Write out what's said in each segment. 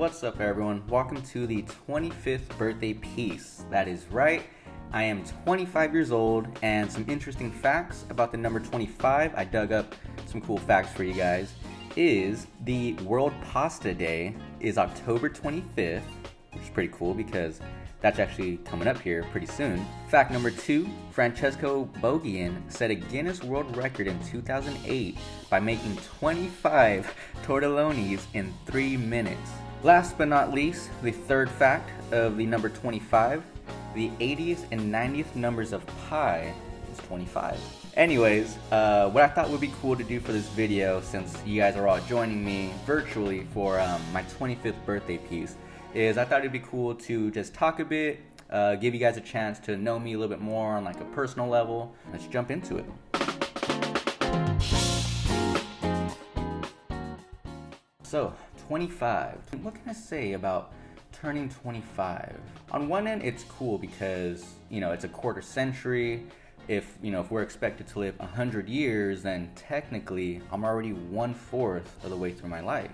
What's up everyone? Welcome to the 25th birthday piece. That is right, I am 25 years old, and some interesting facts about the number 25, I dug up some cool facts for you guys, is the World Pasta Day is October 25th, which is pretty cool because that's actually coming up here pretty soon. Fact number 2, Francesco Bogian set a Guinness World Record in 2008 by making 25 tortellonis in 3 minutes. Last but not least, the third fact of the number 25, the 80th and 90th numbers of pi is 25. Anyways, what I thought would be cool to do for this video, since you guys are all joining me virtually for my 25th birthday piece, is I thought it'd be cool to just talk a bit, give you guys a chance to know me a little bit more on like a personal level. Let's jump into it. So, 25. What can I say about turning 25? On one end, it's cool because, it's a quarter century. If we're expected to live 100 years, then technically I'm already 1/4 of the way through my life.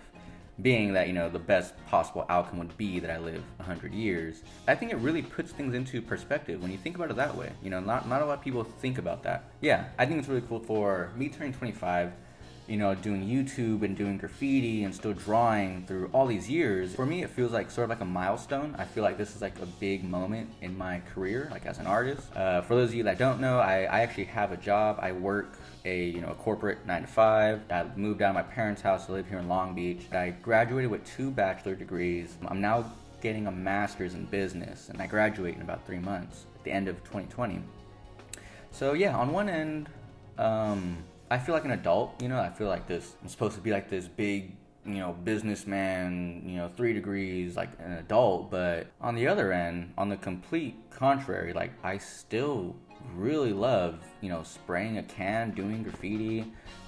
Being that, the best possible outcome would be that I live 100 years. I think it really puts things into perspective when you think about it that way. Not a lot of people think about that. Yeah, I think it's really cool for me turning 25, doing YouTube and doing graffiti and still drawing through all these years. For me, it feels like sort of like a milestone. I feel like this is like a big moment in my career, like as an artist. For those of you that don't know, I actually have a job. I work a corporate 9 to 5. I moved out of my parents' house to live here in Long Beach. I graduated with 2 bachelor degrees. I'm now getting a master's in business, and I graduate in about 3 months at the end of 2020. So yeah, on one end, I feel like an adult. I feel like I'm supposed to be like this big, businessman, 3 degrees, like an adult. But on the other end, on the complete contrary, like I still really love, spraying a can, doing graffiti.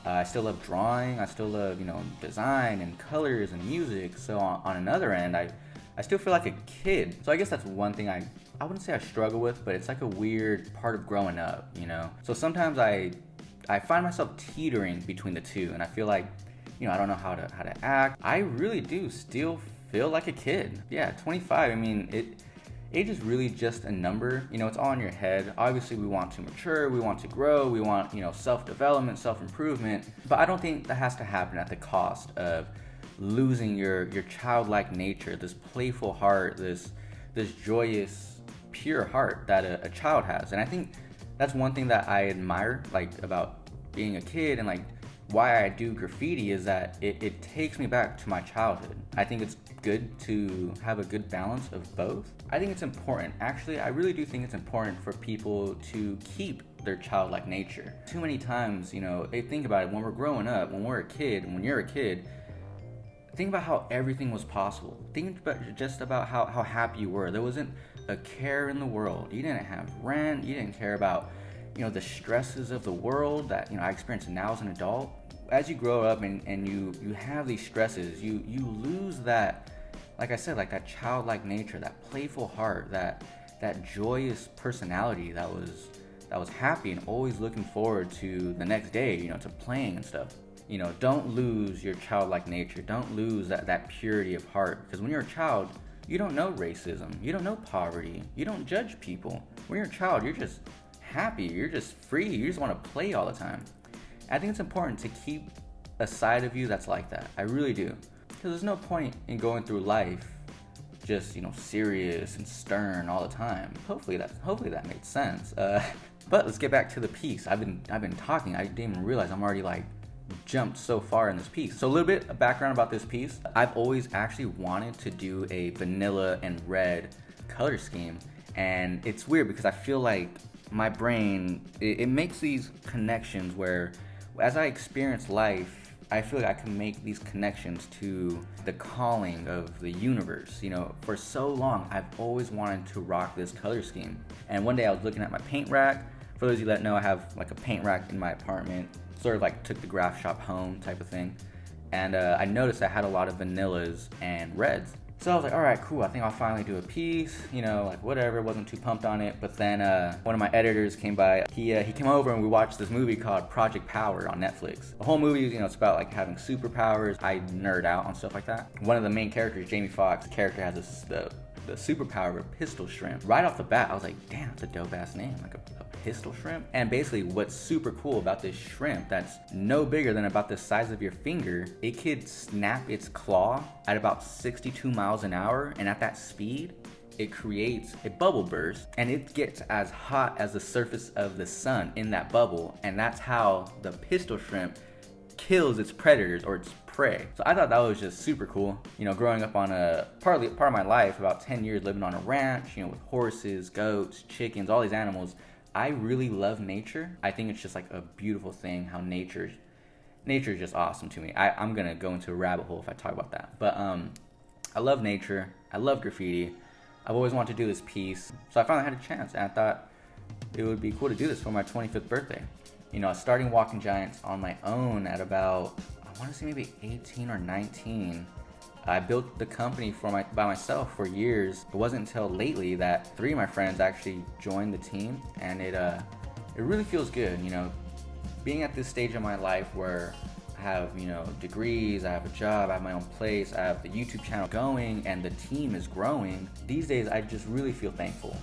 I still love drawing. I still love, design and colors and music. So on another end, I still feel like a kid. So I guess that's one thing I wouldn't say I struggle with, but it's like a weird part of growing up, So sometimes I find myself teetering between the two, and I feel like, I don't know how to act. I really do still feel like a kid. Yeah, 25, age is really just a number. It's all in your head. Obviously, we want to mature, we want to grow, we want, self-development, self-improvement. But I don't think that has to happen at the cost of losing your childlike nature, this playful heart, this joyous, pure heart that a child has. And I think that's one thing that I admire, like, about being a kid, and like why I do graffiti is that it takes me back to my childhood. I think it's good to have a good balance of both. I think it's important. Actually, I really do think it's important for people to keep their childlike nature. Too many times, think about it, when we're growing up, when we're a kid, when you're a kid, think about how everything was possible. Think about how happy you were. There wasn't a care in the world. You didn't have rent. You didn't care about, the stresses of the world that, I experience now as an adult. As you grow up and you have these stresses, you lose that, like I said, like that childlike nature, that playful heart, that joyous personality that was happy and always looking forward to the next day, to playing and stuff. Don't lose your childlike nature. Don't lose that purity of heart, because when you're a child, you don't know racism, you don't know poverty, you don't judge people. When you're a child, you're just happy, you're just free, you just want to play all the time. I think it's important to keep a side of you that's like that. I really do. Because there's no point in going through life just, serious and stern all the time. Hopefully that made sense. But let's get back to the piece. I've been talking. I didn't even realize I'm already jumped so far in this piece. So a little bit of background about this piece. I've always actually wanted to do a vanilla and red color scheme, and it's weird because I feel like my brain, it makes these connections where as I experience life, I feel like I can make these connections to the calling of the universe. For so long, I've always wanted to rock this color scheme. And one day I was looking at my paint rack. For those of you that know, I have like a paint rack in my apartment, sort of like took the graph shop home type of thing. And I noticed I had a lot of vanillas and reds. So I was like, all right, cool. I think I'll finally do a piece, you know, like whatever. Wasn't too pumped on it. But then one of my editors came by. He came over and we watched this movie called Project Power on Netflix. The whole movie, you know, it's about like having superpowers. I nerd out on stuff like that. One of the main characters, Jamie Foxx's character, has the superpower of a pistol shrimp. Right off the bat, I was like, damn, that's a dope ass name, like a pistol shrimp. And basically what's super cool about this shrimp that's no bigger than about the size of your finger, it could snap its claw at about 62 miles an hour, and at that speed it creates a bubble burst, and it gets as hot as the surface of the sun in that bubble, and that's how the pistol shrimp kills its predators or its prey. So I thought that was just super cool. You know, growing up on part of my life, about 10 years living on a ranch, you know, with horses, goats, chickens, all these animals, I really love nature. I think it's just like a beautiful thing how nature is just awesome to me. I'm gonna go into a rabbit hole if I talk about that. But I love nature. I love graffiti. I've always wanted to do this piece. So I finally had a chance, and I thought it would be cool to do this for my 25th birthday. You know, starting Walking Giants on my own at about, I want to say maybe 18 or 19. I built the company by myself for years. It wasn't until lately that 3 of my friends actually joined the team, and it really feels good, you know, being at this stage of my life where I have, you know, degrees, I have a job, I have my own place, I have the YouTube channel going, and the team is growing. These days, I just really feel thankful.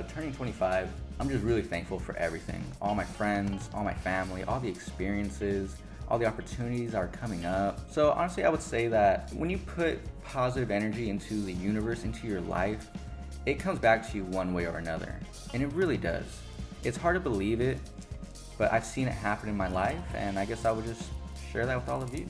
Turning 25, I'm just really thankful for everything. All my friends, all my family, all the experiences, all the opportunities are coming up. So honestly, I would say that when you put positive energy into the universe, into your life, it comes back to you one way or another. And it really does. It's hard to believe it, but I've seen it happen in my life, and I guess I would just share that with all of you.